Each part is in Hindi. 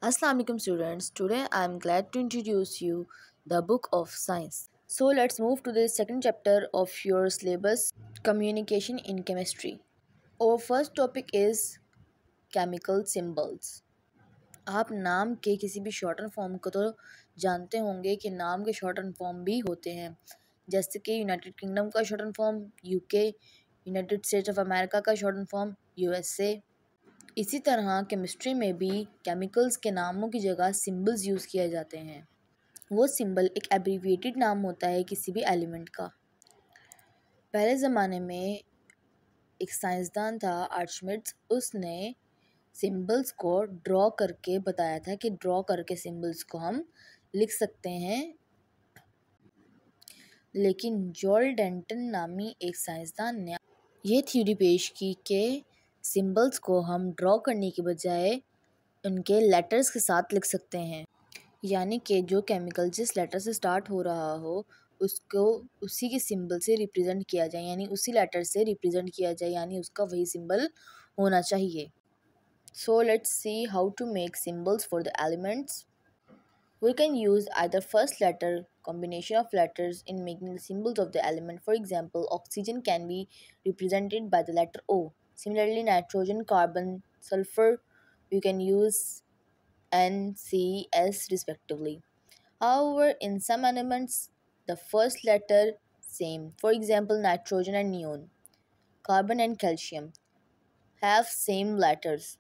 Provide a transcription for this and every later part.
Assalamu alaikum students. Today I am glad to introduce you the book of science. So let's move to the second chapter of your syllabus, communication in chemistry. Our first topic is chemical symbols. आप नाम के किसी भी शॉर्टन फॉर्म को तो जानते होंगे कि नाम के शॉर्टन फॉर्म भी होते हैं, जैसे कि यूनाइटेड किंगडम का shorten form UK, United states of America का शॉर्टन फॉर्म यूएसए। इसी तरह केमिस्ट्री में भी केमिकल्स के नामों की जगह सिंबल्स यूज़ किए जाते हैं। वो सिंबल एक एब्रीविएटेड नाम होता है किसी भी एलिमेंट का। पहले ज़माने में एक साइंसदान था आर्चमिड्स, उसने सिंबल्स को ड्रॉ करके बताया था कि ड्रॉ करके सिंबल्स को हम लिख सकते हैं। लेकिन जॉल डेंटन नामी एक साइंसदान ने ये थ्योरी पेश की कि सिंबल्स को हम ड्रॉ करने के बजाय उनके लेटर्स के साथ लिख सकते हैं, यानी कि जो केमिकल जिस लेटर से स्टार्ट हो रहा हो उसको उसी के सिंबल से रिप्रेजेंट किया जाए, यानी उसी लेटर से रिप्रेजेंट किया जाए, यानी उसका वही सिंबल होना चाहिए। So let's see how to make symbols for the elements. We can use either first letter combination of letters in making the symbols of the element. For example, oxygen can be represented by the letter O. Similarly, nitrogen, carbon, sulfur, you can use N, C, S respectively. However, in some elements, the first letter same. For example, nitrogen and neon, carbon and calcium have same letters.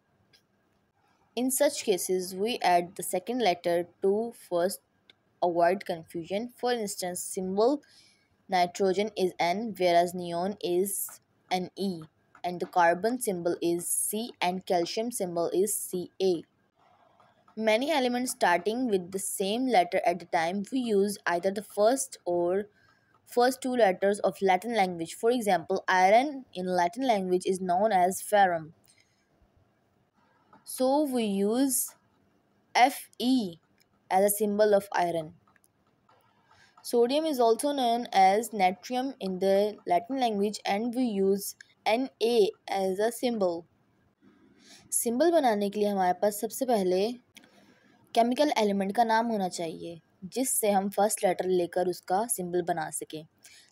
In such cases, we add the second letter to first avoid confusion. For instance, symbol nitrogen is N whereas neon is Ne, and the carbon symbol is C and calcium symbol is Ca. Many elements starting with the same letter at the time, we use either the first or first two letters of Latin language. For example, iron in Latin language is known as ferrum. So we use Fe as a symbol of iron. Sodium is also known as natrium in the Latin language and we use Na as a symbol. Symbol बनाने के लिए हमारे पास सबसे पहले केमिकल एलिमेंट का नाम होना चाहिए जिससे हम फर्स्ट लेटर लेकर उसका सिंबल बना सकें।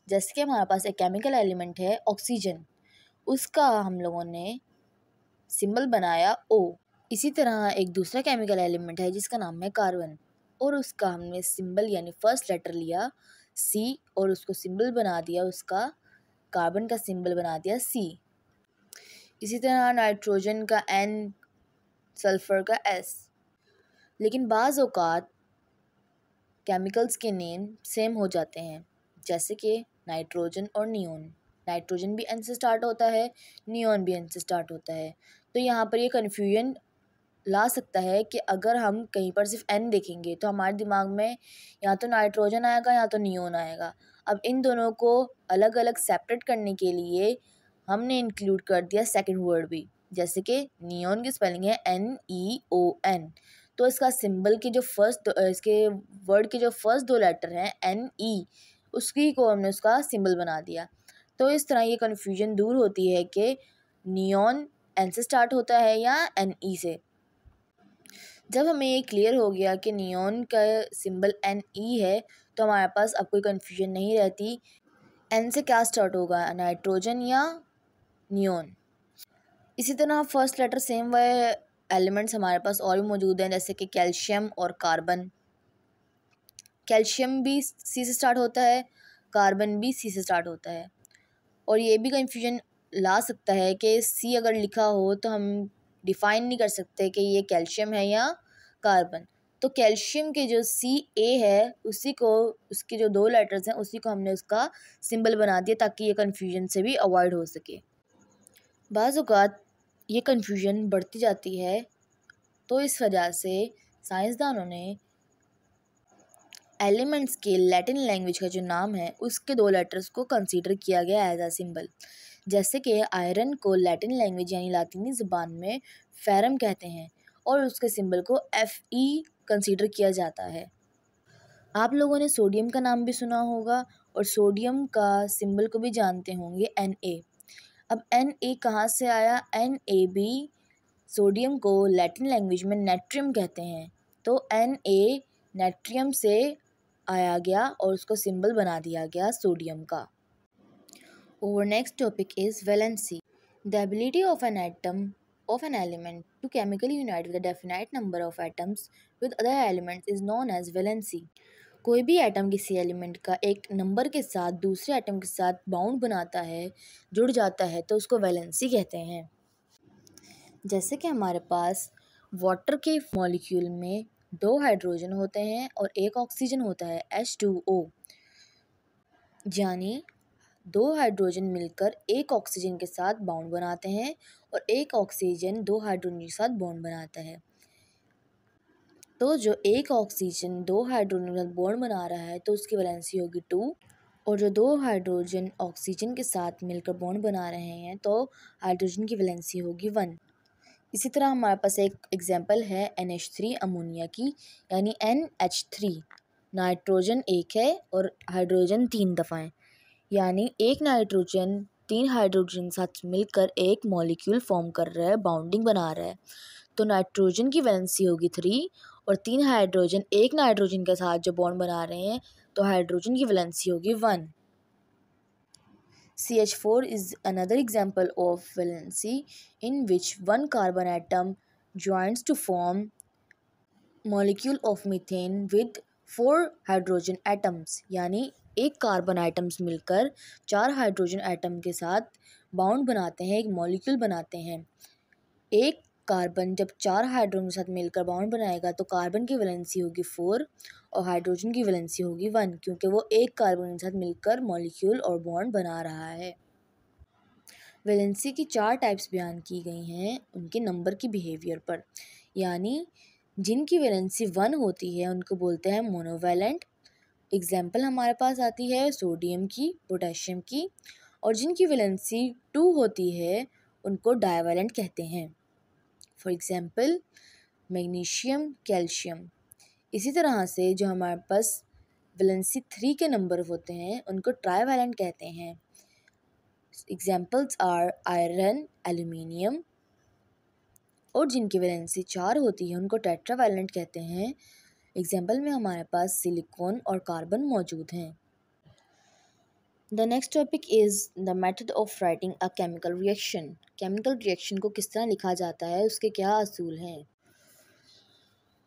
जैसे कि हमारे पास एक केमिकल एलिमेंट है ऑक्सीजन, उसका हम लोगों ने सिंबल बनाया O। इसी तरह एक दूसरा केमिकल एलिमेंट है जिसका नाम है कार्बन, और उसका हमने सिंबल यानी फर्स्ट लेटर लिया C और उसको सिंबल बना दिया, उसका कार्बन का सिंबल बना दिया C। इसी तरह नाइट्रोजन का N, सल्फर का S। लेकिन बाज़ औक़ात केमिकल्स के नेम सेम हो जाते हैं, जैसे कि नाइट्रोजन और नियोन। नाइट्रोजन भी N से स्टार्ट होता है, नियोन भी N से स्टार्ट होता है। तो यहाँ पर ये कन्फ्यूजन ला सकता है कि अगर हम कहीं पर सिर्फ N देखेंगे तो हमारे दिमाग में या तो नाइट्रोजन आएगा या तो नियोन आएगा। अब इन दोनों को अलग अलग सेपरेट करने के लिए हमने इंक्लूड कर दिया सेकंड वर्ड भी, जैसे कि नियोन की स्पेलिंग है NEON। तो इसका सिंबल के जो इसके वर्ड के जो फर्स्ट दो लेटर हैं NE, उसकी को हमने उसका सिंबल बना दिया। तो इस तरह ये कन्फ्यूजन दूर होती है कि नियोन N से स्टार्ट होता है या NE से। जब हमें ये क्लियर हो गया कि नियोन का सिंबल Ne है तो हमारे पास अब कोई कन्फ्यूजन नहीं रहती N से क्या स्टार्ट होगा, नाइट्रोजन या नियोन। इसी तरह first letter same way elements हमारे पास और भी मौजूद हैं, जैसे कि कैल्शियम और कार्बन। कैल्शियम भी C से स्टार्ट होता है, कार्बन भी C से स्टार्ट होता है। और ये भी कन्फ्यूजन ला सकता है कि C अगर लिखा हो तो हम डिफ़ाइन नहीं कर सकते कि ये कैल्शियम है या कार्बन। तो कैल्शियम के जो Ca है उसी को, उसके जो दो लेटर्स हैं उसी को हमने उसका सिंबल बना दिया ताकि ये कन्फ्यूजन से भी अवॉइड हो सके। बाज़ औक़ात ये कन्फ्यूजन बढ़ती जाती है, तो इस वजह से साइंसदानों ने एलिमेंट्स के लैटिन लैंग्वेज का जो नाम है उसके दो लेटर्स को कंसीडर किया गया एज अ सिंबल। जैसे कि आयरन को लैटिन लैंग्वेज यानी लातीनी ज़बान में फेरम कहते हैं और उसके सिंबल को Fe कंसीडर किया जाता है। आप लोगों ने सोडियम का नाम भी सुना होगा और सोडियम का सिंबल को भी जानते होंगे Na। अब Na कहाँ से आया, Na भी सोडियम को लैटिन लैंग्वेज में नेट्रियम कहते हैं। तो Na नेट्रियम से आया गया और उसको सिंबल बना दिया गया सोडियम का। Our next topic is valency. The ability of an atom of an element to chemically unite with a definite number of atoms with other elements is known as valency. कोई भी एटम किसी एलिमेंट का एक नंबर के साथ दूसरे एटम के साथ बाउंड बनाता है, जुड़ जाता है, तो उसको वैलेंसी कहते हैं। जैसे कि हमारे पास वाटर के मॉलिक्यूल में 2 हाइड्रोजन होते हैं और 1 ऑक्सीजन होता है H2O, यानी 2 हाइड्रोजन मिलकर 1 ऑक्सीजन के साथ बॉन्ड बनाते हैं और 1 ऑक्सीजन 2 हाइड्रोजन के साथ बॉन्ड बनाता है। तो जो 1 ऑक्सीजन 2 हाइड्रोजन के साथ बॉन्ड बना रहा है तो उसकी वैलेंसी होगी 2, और जो 2 हाइड्रोजन ऑक्सीजन के साथ मिलकर बॉन्ड बना रहे हैं तो हाइड्रोजन की वैलेंसी होगी 1। इसी तरह हमारे पास एक एग्जांपल है NH3 अमोनिया की, यानी NH3 नाइट्रोजन 1 है और हाइड्रोजन 3 दफ़ा है, यानी एक नाइट्रोजन 3 हाइड्रोजन साथ मिलकर एक मॉलिक्यूल फॉर्म कर रहा है, बाउंडिंग बना रहा है। तो नाइट्रोजन की वैलेंसी होगी 3 और 3 हाइड्रोजन एक नाइट्रोजन के साथ जो बॉन्ड बना रहे हैं तो हाइड्रोजन की वैलेंसी होगी 1। CH4 is another example of valency in which one carbon atom joins to form molecule of methane with 4 hydrogen atoms, यानी एक कार्बन आइटम्स मिलकर 4 हाइड्रोजन एटम के साथ बाउंड बनाते हैं, एक मॉलिक्यूल बनाते हैं। एक कार्बन जब 4 हाइड्रोजन के साथ मिलकर बाउंड बनाएगा तो कार्बन की वैलेंसी होगी 4 और हाइड्रोजन की वैलेंसी होगी 1, क्योंकि वो एक कार्बन के साथ मिलकर मॉलिक्यूल और बॉन्ड बना रहा है। वैलेंसी की 4 टाइप्स बयान की गई हैं उनके नंबर की बिहेवियर पर, यानी जिनकी वैलेंसी 1 होती है उनको बोलते हैं मोनोवैलेंट। एग्जाम्पल हमारे पास आती है सोडियम की, पोटेशियम की, और जिनकी वैलेंसी 2 होती है उनको डाइवैलेंट कहते हैं। For example magnesium, calcium. इसी तरह से जो हमारे पास वैलेंसी 3 के नंबर होते हैं उनको ट्राइवैलेंट कहते हैं। एग्जाम्पल्स आर आयरन, एल्यूमिनियम, और जिनकी वैलेंसी 4 होती है उनको टेट्रावैलेंट कहते हैं। एग्जाम्पल में हमारे पास सिलिकॉन और कार्बन मौजूद हैं। The next topic is the method of writing a chemical reaction. Chemical reaction को किस तरह लिखा जाता है, उसके क्या असूल हैं।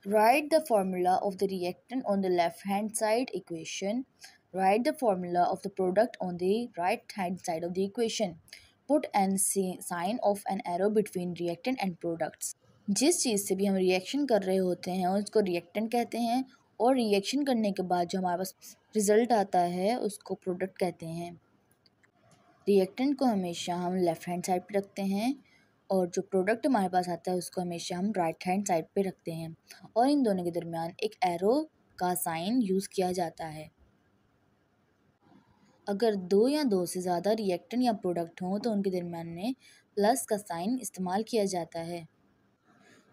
Right the formula of the reactant on the left hand side equation. Write the formula of the product on the right hand side of the equation. Put an sign of an arrow between reactant and products. जिस चीज़ से भी हम रिएक्शन कर रहे होते हैं उसको रिएक्टेंट कहते हैं, और रिएक्शन करने के बाद जो हमारे पास रिजल्ट आता है उसको प्रोडक्ट कहते हैं। रिएक्टेंट को हमेशा हम लेफ़्ट हैंड साइड पे रखते हैं और जो प्रोडक्ट हमारे पास आता है उसको हमेशा हम राइट हैंड साइड पे रखते हैं, और इन दोनों के दरमियान एक एरो का साइन यूज़ किया जाता है। अगर 2 या 2 से ज़्यादा रिएक्टेंट या प्रोडक्ट हों तो उनके दरमियान में प्लस का साइन इस्तेमाल किया जाता है।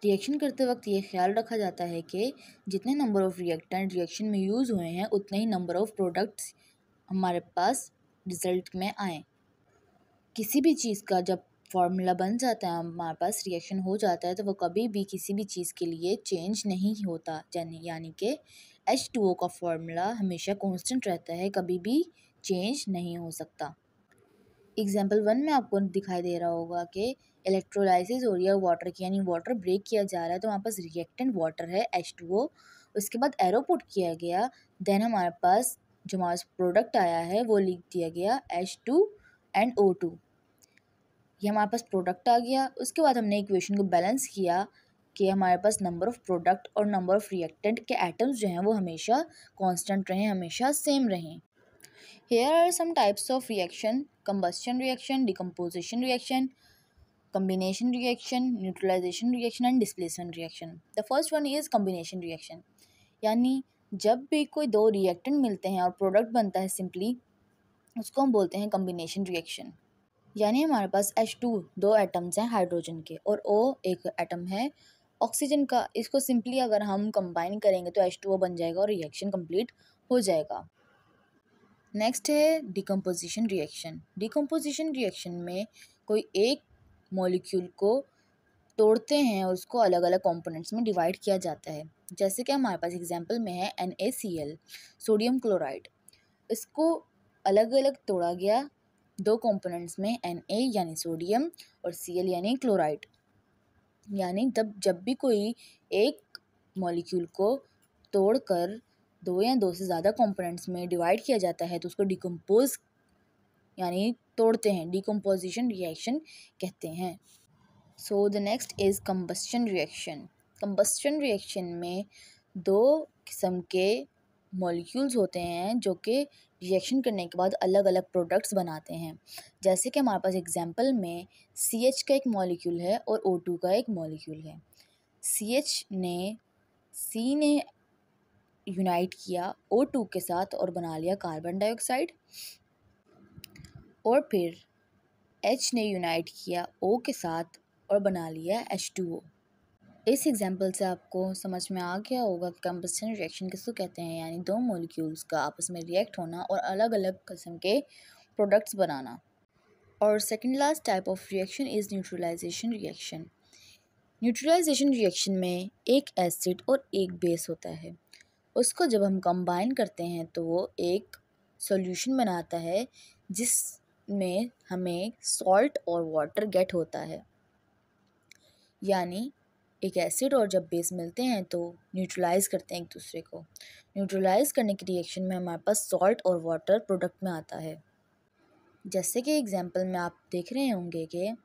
रिएक्शन करते वक्त ये ख्याल रखा जाता है कि जितने नंबर ऑफ़ रिएक्टेंट रिएक्शन में यूज़ हुए हैं उतने ही नंबर ऑफ़ प्रोडक्ट्स हमारे पास रिज़ल्ट में आएँ। किसी भी चीज़ का जब फार्मूला बन जाता है, हमारे पास रिएक्शन हो जाता है, तो वो कभी भी किसी भी चीज़ के लिए चेंज नहीं होता, यानी कि H2O का फार्मूला हमेशा कांस्टेंट रहता है, कभी भी चेंज नहीं हो सकता। एग्जाम्पल 1 में आपको दिखाई दे रहा होगा कि इलेक्ट्रोलाइसिस हो रही है वाटर की, यानी वाटर ब्रेक किया जा रहा है, तो हमारे पास रिएक्टेंट वाटर है H2O, उसके बाद एरो पुट किया गया, देन हमारे पास जो हमारे प्रोडक्ट आया है वो लिख दिया गया H2 एंड O2, ये हमारे पास प्रोडक्ट आ गया। उसके बाद हमने इक्वेशन को बैलेंस किया कि हमारे पास नंबर ऑफ़ प्रोडक्ट और नंबर ऑफ़ रिएक्टेंट के एटम्स जो हैं वो हमेशा कांस्टेंट रहें, हमेशा सेम रहें। Here are some types of reaction: combustion reaction, decomposition reaction, combination reaction, neutralization reaction and displacement reaction. The first one is combination reaction, यानी जब भी कोई 2 रिएक्टेंट मिलते हैं और प्रोडक्ट बनता है सिंपली, उसको हम बोलते हैं कम्बिनेशन रिएक्शन। यानी हमारे पास H2 2 एटम्स हैं हाइड्रोजन के और O एक एटम है ऑक्सीजन का। इसको सिंपली अगर हम कंबाइन करेंगे तो H2O बन जाएगा और रिएक्शन कंप्लीट हो जाएगा। नेक्स्ट है डिकम्पोजिशन रिएक्शन। डिकम्पोजिशन रिएक्शन में कोई एक मॉलिक्यूल को तोड़ते हैं और उसको अलग अलग कंपोनेंट्स में डिवाइड किया जाता है। जैसे कि हमारे पास एग्जांपल में है NaCl, सोडियम क्लोराइड। इसको अलग अलग तोड़ा गया दो कंपोनेंट्स में, Na यानी सोडियम और Cl यानी क्लोराइड। यानी जब भी कोई एक मॉलिक्यूल को तोड़कर दो या दो से ज़्यादा कंपोनेंट्स में डिवाइड किया जाता है तो उसको डिकम्पोज यानी तोड़ते हैं, डिकम्पोजिशन रिएक्शन कहते हैं। So the next is combustion reaction. Combustion reaction में दो किस्म के मॉलिक्यूल्स होते हैं जो कि रिएक्शन करने के बाद अलग अलग प्रोडक्ट्स बनाते हैं। जैसे कि हमारे पास एग्जांपल में CH का एक मॉलिक्यूल है और O2 का एक मॉलिक्यूल है। C ने यूनाइट किया O2 के साथ और बना लिया कार्बन डाइऑक्साइड, और फिर H ने यूनाइट किया O के साथ और बना लिया H2O। इस एग्जाम्पल से आपको समझ में आ गया होगा कि कंबस्शन रिएक्शन किसको कहते हैं, यानी दो मॉलिक्यूल्स का आपस में रिएक्ट होना और अलग अलग किस्म के प्रोडक्ट्स बनाना। और second last type of reaction is neutralization reaction. Neutralization reaction में एक एसिड और एक बेस होता है। उसको जब हम कंबाइन करते हैं तो वो एक सॉल्यूशन बनाता है जिसमें हमें सॉल्ट और वाटर गेट होता है। यानी एक एसिड और जब बेस मिलते हैं तो न्यूट्रलाइज करते हैं एक दूसरे को। न्यूट्रलाइज करने की रिएक्शन में हमारे पास सॉल्ट और वाटर प्रोडक्ट में आता है। जैसे कि एग्जांपल में आप देख रहे होंगे कि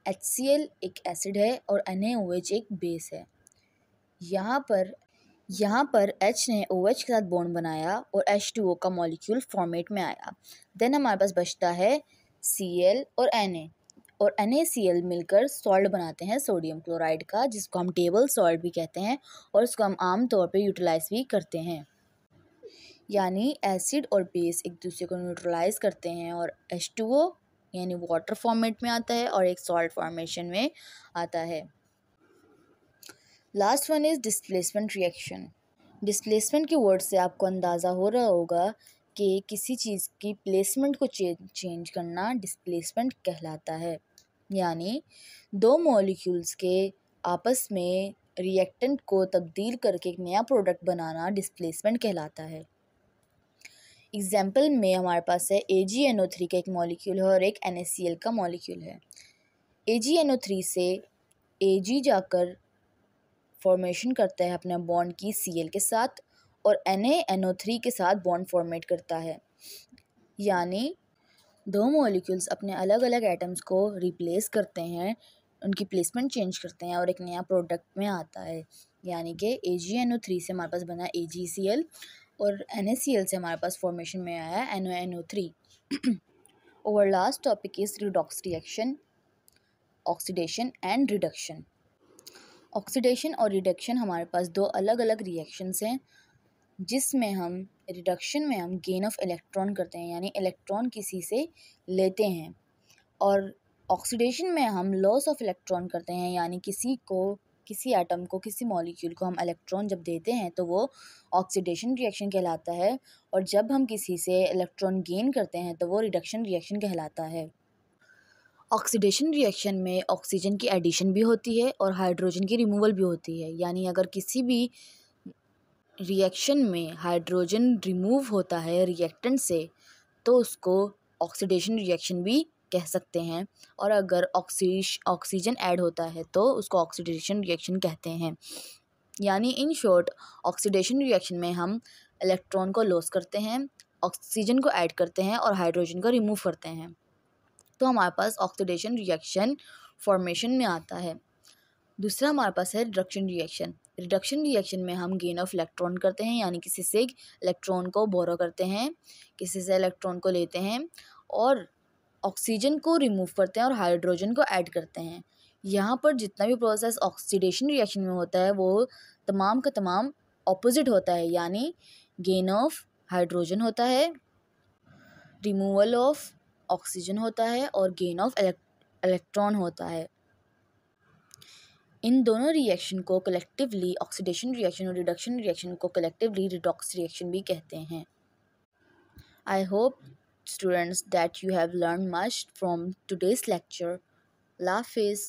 HCl एक एसिड है और NaOH एक बेस है। यहाँ पर H ने OH के साथ बॉन्ड बनाया और H2O का मॉलिक्यूल फॉर्मेट में आया। देन हमारे पास बचता है Cl और Na, और NaCl मिलकर सॉल्ट बनाते हैं सोडियम क्लोराइड का, जिसको हम टेबल सॉल्ट भी कहते हैं और उसको हम आम तौर पे यूटिलाइज भी करते हैं। यानी एसिड और बेस एक दूसरे को न्यूट्रलाइज करते हैं और H2O यानी वाटर फॉर्मेट में आता है और एक सॉल्ट फॉर्मेशन में आता है। Last one is displacement reaction. Displacement के वर्ड से आपको अंदाज़ा हो रहा होगा कि किसी चीज़ की प्लेसमेंट को चेंज करना डिस्प्लेसमेंट कहलाता है। यानी दो मॉलिक्यूल्स के आपस में रिएक्टेंट को तब्दील करके एक नया प्रोडक्ट बनाना डिस्प्लेसमेंट कहलाता है। एग्जाम्पल में हमारे पास है AgNO3 का एक मॉलिक्यूल है और एक NaCl का मॉलिक्यूल है। AgNO3 से Ag जाकर फॉर्मेशन करता है अपना बॉन्ड की Cl के साथ और NaNO3 के साथ बॉन्ड फॉर्मेट करता है। यानी दो मॉलिक्यूल्स अपने अलग अलग एटम्स को रिप्लेस करते हैं, उनकी प्लेसमेंट चेंज करते हैं और एक नया प्रोडक्ट में आता है। यानी कि AgNO3 से हमारे पास बना AgCl और NaCl से हमारे पास फॉर्मेशन में आया NaNO3। और last topic is redox reaction, oxidation and reduction. Oxidation और रिडक्शन हमारे पास दो अलग अलग रिएक्शंस हैं, जिसमें हम रिडक्शन में हम गेन ऑफ इलेक्ट्रॉन करते हैं, यानी इलेक्ट्रॉन किसी से लेते हैं, और ऑक्सीडेशन में हम लॉस ऑफ इलेक्ट्रॉन करते हैं, यानी किसी एटम को किसी मॉलिक्यूल को हम इलेक्ट्रॉन जब देते हैं तो वो ऑक्सीडेशन रिएक्शन कहलाता है, और जब हम किसी से इलेक्ट्रॉन गेन करते हैं तो वो रिडक्शन रिएक्शन कहलाता है। ऑक्सीडेशन रिएक्शन में ऑक्सीजन की एडिशन भी होती है और हाइड्रोजन की रिमूवल भी होती है। यानी अगर किसी भी रिएक्शन में हाइड्रोजन रिमूव होता है रिएक्टेंट से तो उसको ऑक्सीडेशन रिएक्शन भी कह सकते हैं, और अगर ऑक्सीजन ऐड होता है तो उसको ऑक्सीडेशन रिएक्शन कहते हैं। यानी इन शॉर्ट ऑक्सीडेशन रिएक्शन में हम इलेक्ट्रॉन को लॉस करते हैं, ऑक्सीजन को ऐड करते हैं और हाइड्रोजन को रिमूव करते हैं, तो हमारे पास ऑक्सीडेशन रिएक्शन फॉर्मेशन में आता है। दूसरा हमारे पास है रिडक्शन रिएक्शन। रिडक्शन रिएक्शन में हम गेन ऑफ इलेक्ट्रॉन करते हैं, यानी किसी से इलेक्ट्रॉन को बोरो करते हैं, किसी से इलेक्ट्रॉन को लेते हैं और ऑक्सीजन को रिमूव करते हैं और हाइड्रोजन को ऐड करते हैं। यहाँ पर जितना भी प्रोसेस ऑक्सीडेशन रिएक्शन में होता है वो तमाम का तमाम ऑपोजिट होता है, यानी गेन ऑफ हाइड्रोजन होता है, रिमूवल ऑफ ऑक्सीजन होता है और गेन ऑफ इलेक्ट्रॉन होता है। इन दोनों रिएक्शन को कलेक्टिवली ऑक्सीडेशन रिएक्शन और रिडक्शन रिएक्शन को कलेक्टिवली रिडॉक्स रिएक्शन भी कहते हैं। I hope students that you have learned much from today's lecture. Allah Hafiz.